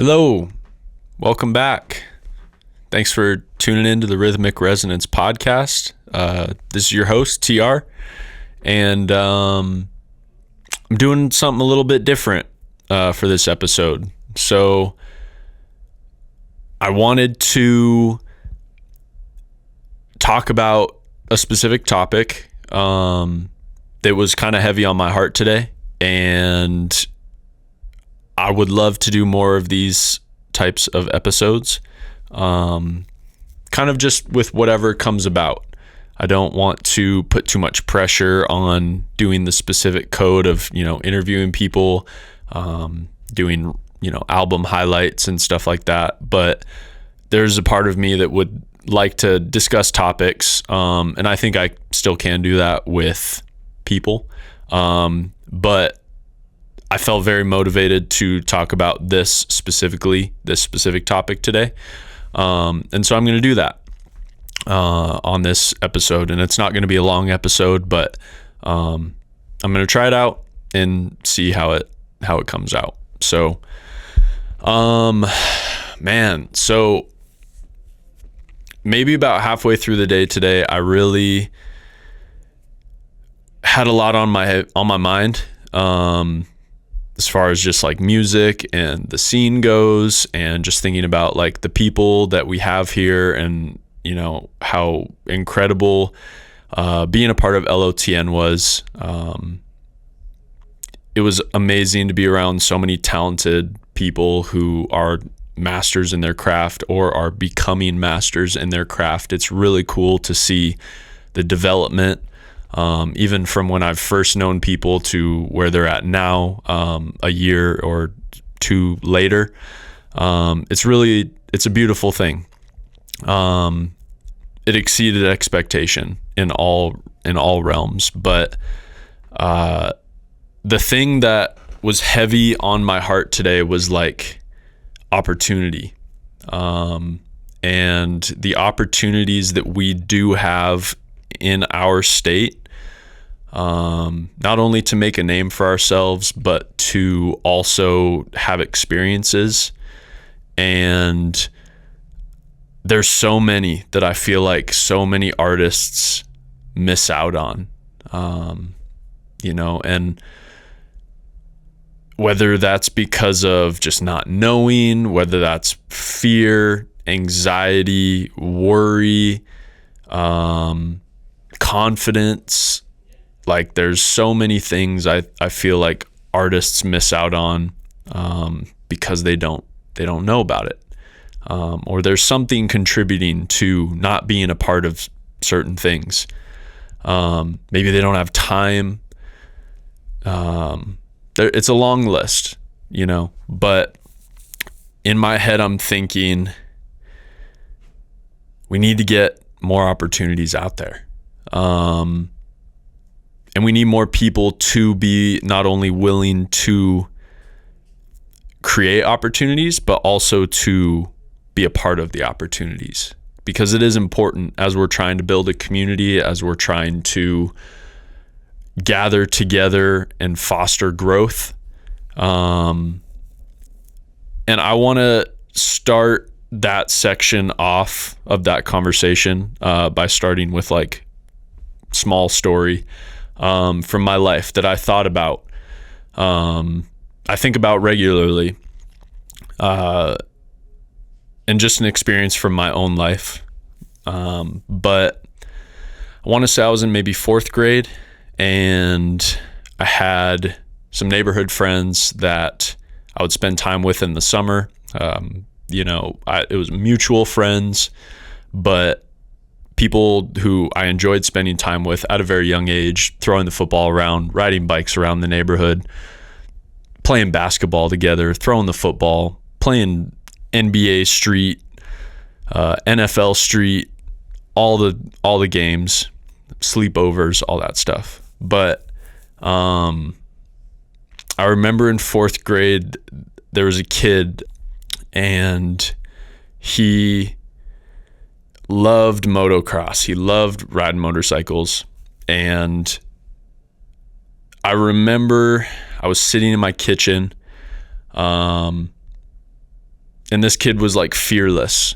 Hello, welcome back. Thanks for tuning in to the Rhythmic Resonance podcast. This is your host, TR, and I'm doing something a little bit different for this episode. So I wanted to talk about a specific topic that was kind of heavy on my heart today, and I would love to do more of these types of episodes, kind of just with whatever comes about. I don't want to put too much pressure on doing the specific code of, interviewing people, doing, album highlights and stuff like that. But there's a part of me that would like to discuss topics, and I think I still can do that with people. But I felt very motivated to talk about this specific topic today. And so I'm going to do that on this episode. And it's not going to be a long episode, but I'm going to try it out and see how it comes out. So, so maybe about halfway through the day today, I really had a lot on my mind. As far as just like music and the scene goes, and just thinking about like the people that we have here, and how incredible being a part of LOTN was. It was amazing to be around so many talented people who are masters in their craft or are becoming masters in their craft. It's really cool to see the development, even from when I've first known people to where they're at now, a year or two later. It's a beautiful thing. It exceeded expectation in all realms, but the thing that was heavy on my heart today was like opportunity, and the opportunities that we do have in our state, not only to make a name for ourselves, but to also have experiences. And there's so many that I feel like so many artists miss out on, and whether that's because of just not knowing, whether that's fear, anxiety, worry, confidence. Like there's so many things I feel like artists miss out on because they don't know about it, or there's something contributing to not being a part of certain things. Maybe they don't have time. It's a long list, but in my head I'm thinking we need to get more opportunities out there. And we need more people to be not only willing to create opportunities, but also to be a part of the opportunities, because it is important as we're trying to build a community, as we're trying to gather together and foster growth. And I want to start that section off of that conversation by starting with like small story from my life that I thought about. I think about regularly, and just an experience from my own life. But I want to say I was in maybe fourth grade, and I had some neighborhood friends that I would spend time with in the summer. It was mutual friends, but people who I enjoyed spending time with at a very young age, throwing the football around, riding bikes around the neighborhood, playing basketball together, throwing the football, playing NBA street, NFL street, all the games, sleepovers, all that stuff. But I remember in fourth grade, there was a kid, and he loved motocross. He loved riding motorcycles. And I remember I was sitting in my kitchen, And this kid was like fearless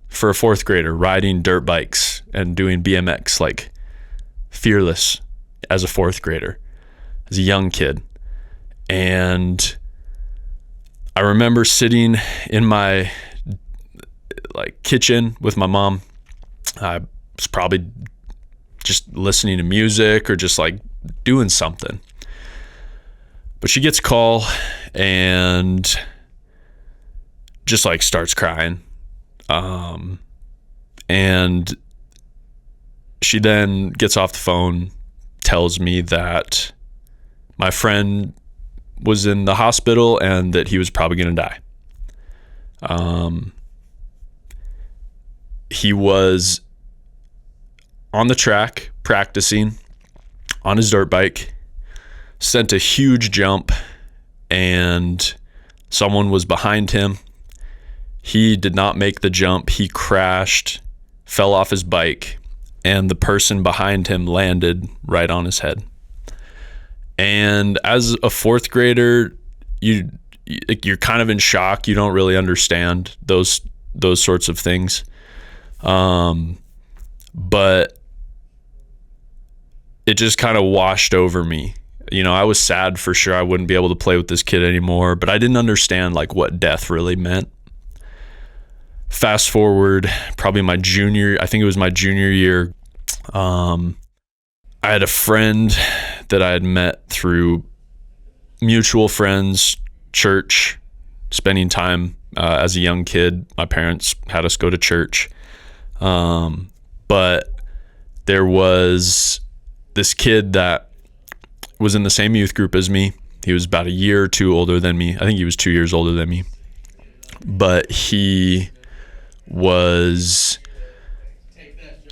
for a fourth grader, riding dirt bikes and doing BMX, like fearless as a fourth grader, as a young kid. And I remember sitting in my like kitchen with my mom. I was probably just listening to music or just like doing something. But she gets a call and just like starts crying. And she then gets off the phone, tells me that my friend was in the hospital and that he was probably going to die. He was on the track practicing on his dirt bike, sent a huge jump, and someone was behind him. He did not make the jump. He crashed, fell off his bike, and the person behind him landed right on his head. And as a fourth grader, you're kind of in shock. You don't really understand those sorts of things. But it just kind of washed over me. You know, I was sad for sure I wouldn't be able to play with this kid anymore, but I didn't understand like what death really meant. Fast forward, probably I think it was my junior year. I had a friend that I had met through mutual friends, church, spending time as a young kid. My parents had us go to church. But there was this kid that was in the same youth group as me. He was about a year or two older than me. I think he was 2 years older than me. But he was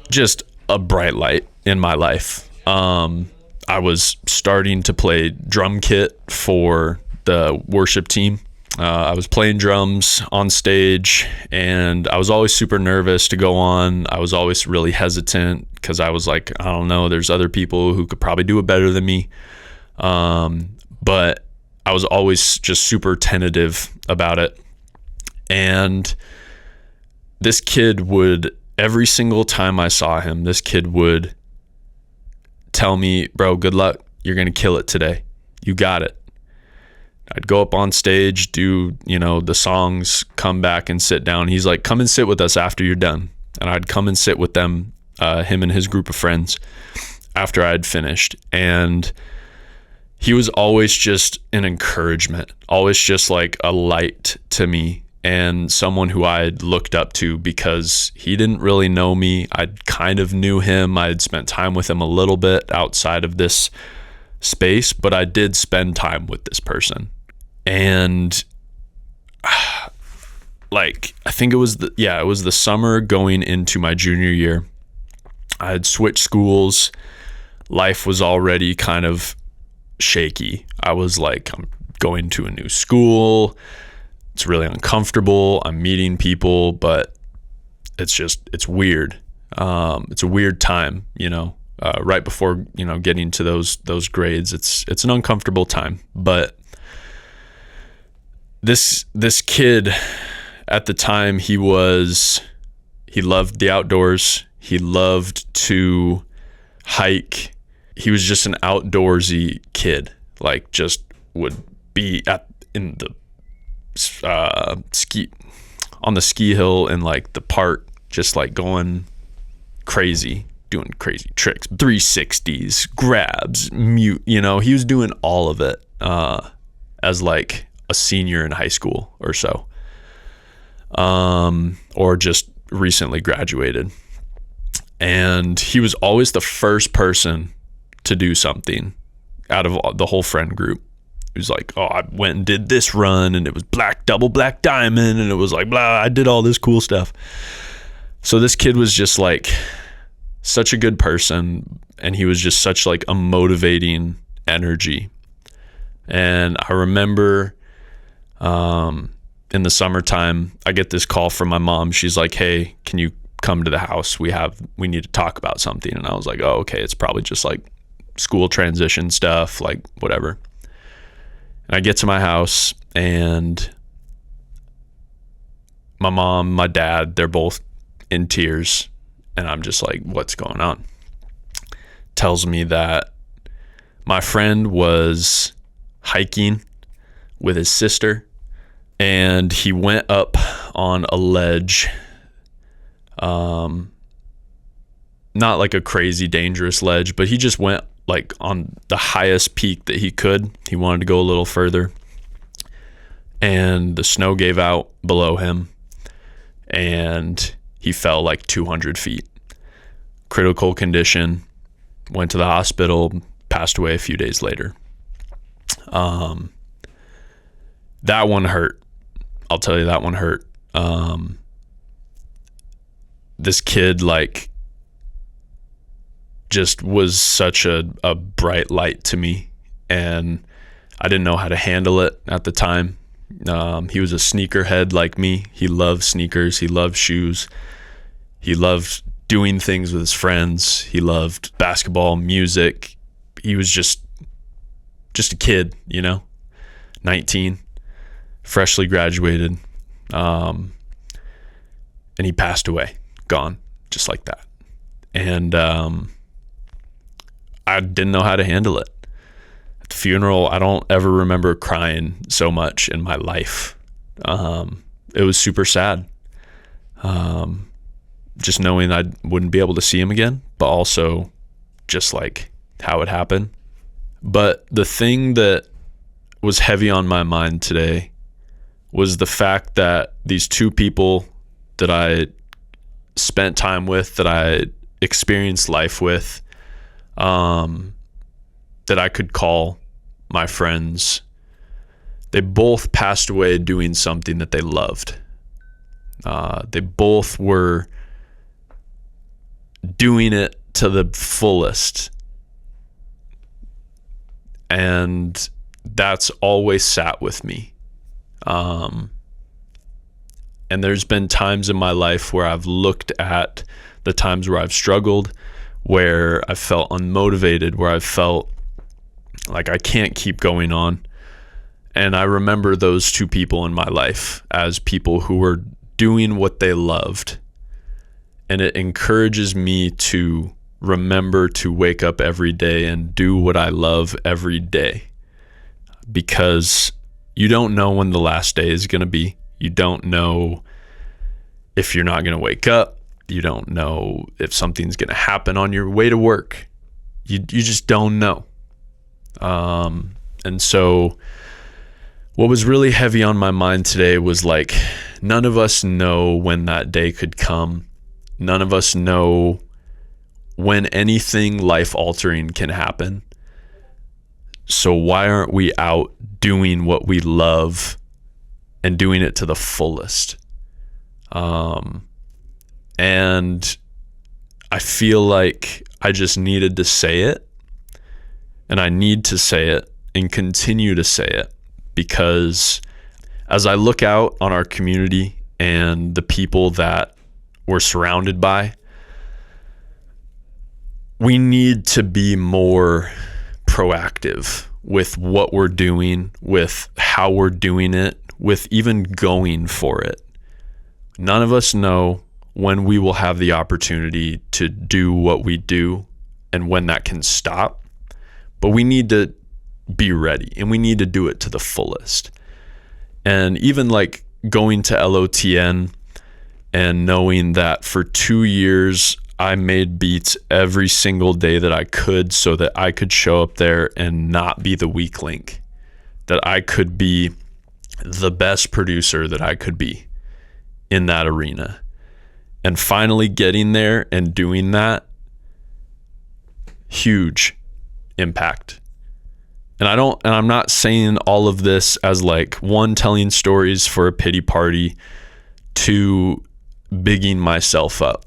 just a bright light in my life. I was starting to play drum kit for the worship team. I was playing drums on stage, and I was always super nervous to go on. I was always really hesitant because I was like, I don't know, there's other people who could probably do it better than me. But I was always just super tentative about it. And this kid would, every single time I saw him, this kid would tell me, bro, good luck. You're going to kill it today. You got it. I'd go up on stage, do, the songs, come back and sit down. He's like, come and sit with us after you're done. And I'd come and sit with them, him and his group of friends after I'd finished. And he was always just an encouragement, always just like a light to me and someone who I'd looked up to because he didn't really know me. I kind of knew him. I had spent time with him a little bit outside of this space, but I did spend time with this person. And like, I think it was the summer going into my junior year. I had switched schools. Life was already kind of shaky. I was like, I'm going to a new school. It's really uncomfortable. I'm meeting people, but it's weird. It's a weird time, right before, getting to those grades. It's an uncomfortable time, but this kid at the time, he loved the outdoors. He loved to hike. He was just an outdoorsy kid, like just would be in the on the ski hill in like the park, just like going crazy, doing crazy tricks, 360s, grabs, mute, he was doing all of it as like a senior in high school or so, or just recently graduated. And he was always the first person to do something out of the whole friend group. He was like, oh, I went and did this run, and it was double black diamond, and it was like, blah, I did all this cool stuff. So this kid was just like such a good person, and he was just such like a motivating energy. And I remember in the summertime, I get this call from my mom. She's like, hey, can you come to the house? We need to talk about something. And I was like, oh, okay. It's probably just like school transition stuff, like whatever. And I get to my house, and my mom, my dad, they're both in tears. And I'm just like, what's going on? Tells me that my friend was hiking with his sister, and he went up on a ledge, not like a crazy dangerous ledge, but he just went like on the highest peak that he could. He wanted to go a little further, and the snow gave out below him, and he fell like 200 feet. Critical condition, went to the hospital, passed away a few days later. That one hurt. I'll tell you, that one hurt. This kid like just was such a bright light to me, and I didn't know how to handle it at the time. He was a sneakerhead like me. He loved sneakers. He loved shoes. He loved doing things with his friends. He loved basketball, music. He was just a kid, 19, freshly graduated. And he passed away, gone, just like that. And I didn't know how to handle it. At the funeral, I don't ever remember crying so much in my life. It was super sad. Just knowing I wouldn't be able to see him again, but also just like how it happened. But the thing that was heavy on my mind today was the fact that these two people that I spent time with, that I experienced life with, that I could call my friends, they both passed away doing something that they loved. They both were doing it to the fullest. And that's always sat with me. And there's been times in my life where I've looked at the times where I've struggled, where I felt unmotivated, where I felt like I can't keep going on. And I remember those two people in my life as people who were doing what they loved. And it encourages me to remember to wake up every day and do what I love every day, because you don't know when the last day is going to be. You don't know if you're not going to wake up. You don't know if something's going to happen on your way to work. You just don't know. And so what was really heavy on my mind today was like, none of us know when that day could come. None of us know when anything life-altering can happen. So why aren't we out doing what we love and doing it to the fullest? And I feel like I just needed to say it, and I need to say it and continue to say it, because as I look out on our community and the people that we're surrounded by, we need to be more proactive with what we're doing, with how we're doing it, with even going for it. None of us know when we will have the opportunity to do what we do and when that can stop, but we need to be ready, and we need to do it to the fullest. And even like going to LOTN and knowing that for 2 years I made beats every single day that I could, so that I could show up there and not be the weak link, that I could be the best producer that I could be in that arena. And finally getting there and doing that, huge impact. And I'm not saying all of this as like, one, telling stories for a pity party, two, bigging myself up.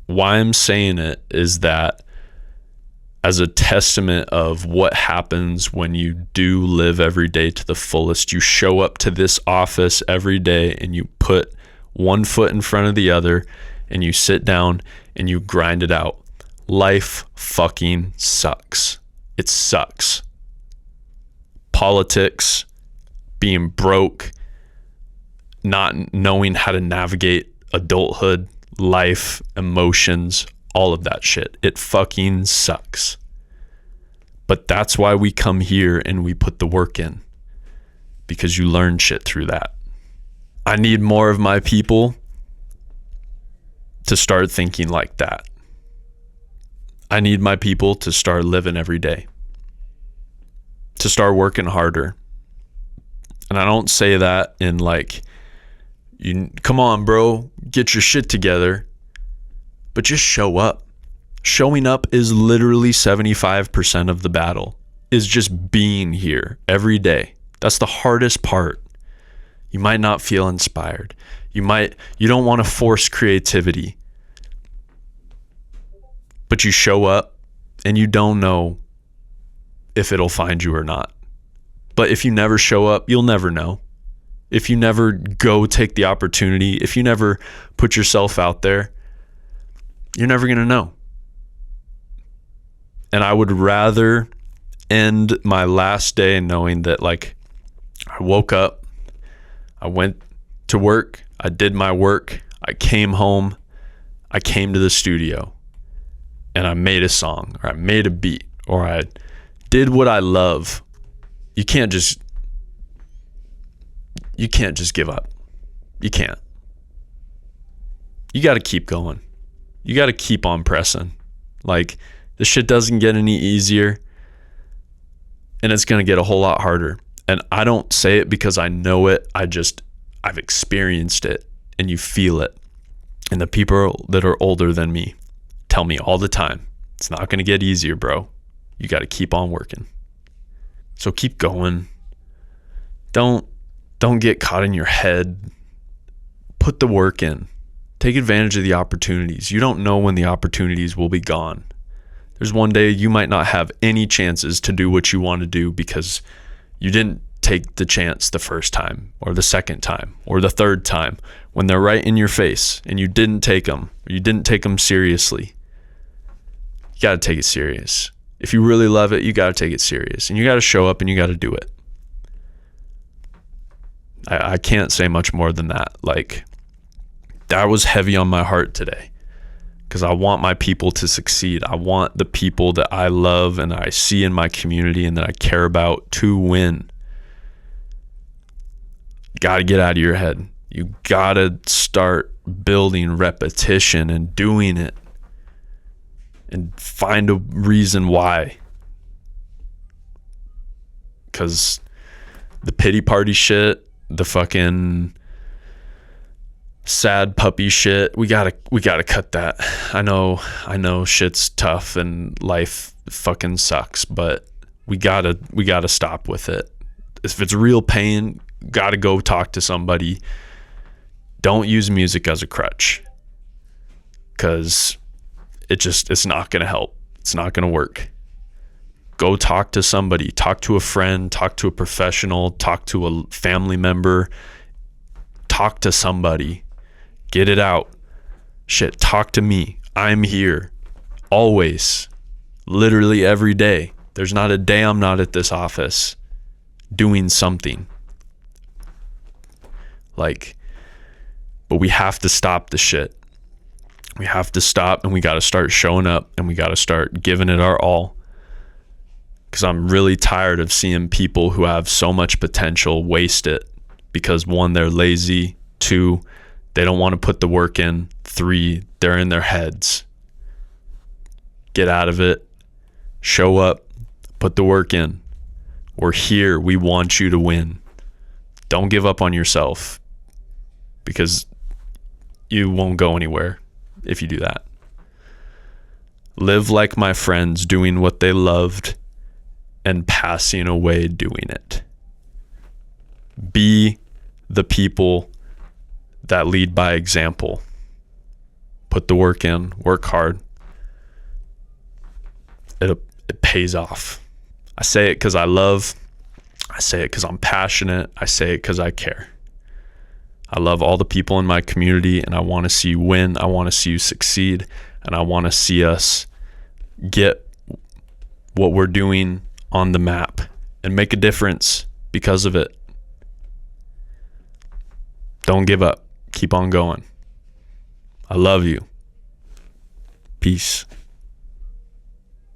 Why I'm saying it is that as a testament of what happens when you do live every day to the fullest. You show up to this office every day and you put one foot in front of the other and you sit down and you grind it out. Life fucking sucks. It sucks. Politics, being broke, not knowing how to navigate adulthood, life, emotions, all of that shit. It fucking sucks. But that's why we come here and we put the work in, because you learn shit through that. I need more of my people to start thinking like that. I need my people to start living every day, to start working harder. And I don't say that in like, you come on, bro, get your shit together, but just show up. Showing up is literally 75% of the battle, is just being here every day. That's the hardest part. You might not feel inspired. You don't want to force creativity, but you show up and you don't know if it'll find you or not. But if you never show up, you'll never know. If you never go take the opportunity, if you never put yourself out there, you're never going to know. And I would rather end my last day knowing that, like, I woke up, I went to work, I did my work, I came home, I came to the studio, and I made a song, or I made a beat, or I did what I love. You can't just give up. You can't. You got to keep going. You got to keep on pressing. Like, this shit doesn't get any easier, and it's going to get a whole lot harder. And I don't say it because I know it. I've experienced it, and you feel it. And the people that are older than me tell me all the time, it's not going to get easier, bro. You got to keep on working. So keep going. Don't get caught in your head. Put the work in. Take advantage of the opportunities. You don't know when the opportunities will be gone. There's one day you might not have any chances to do what you want to do because you didn't take the chance the first time, or the second time, or the third time, when they're right in your face and you didn't take them, or you didn't take them seriously. You got to take it serious. If you really love it, you got to take it serious, and you got to show up and you got to do it. I can't say much more than that. Like, that was heavy on my heart today, because I want my people to succeed. I want the people that I love and I see in my community and that I care about to win. You got to get out of your head. You got to start building repetition and doing it, and find a reason why. Because the pity party shit, the fucking sad puppy shit, we gotta cut that. I know shit's tough and life fucking sucks, but we gotta stop with it. If it's real pain, gotta go talk to somebody. Don't use music as a crutch, because it's not gonna help. It's not gonna work. Go talk to somebody. Talk to a friend. Talk to a professional. Talk to a family member. Talk to somebody. Get it out. Shit, talk to me. I'm here. Always. Literally every day. There's not a day I'm not at this office doing something. Like, but we have to stop the shit. We have to stop, and we got to start showing up, and we got to start giving it our all. Because I'm really tired of seeing people who have so much potential waste it, because 1, they're lazy, 2, they don't want to put the work in, 3, they're in their heads. Get out of it. Show up. Put the work in. We're here. We want you to win. Don't give up on yourself, because you won't go anywhere if you do that. Live like my friends, doing what they loved and passing away doing it. Be the people that lead by example. Put the work in, work hard. It pays off. I say it because I love. I say it because I'm passionate. I say it because I care. I love all the people in my community, and I want to see you win. I want to see you succeed, and I want to see us get what we're doing on the map and make a difference because of it. Don't give up. Keep on going. I love you. Peace.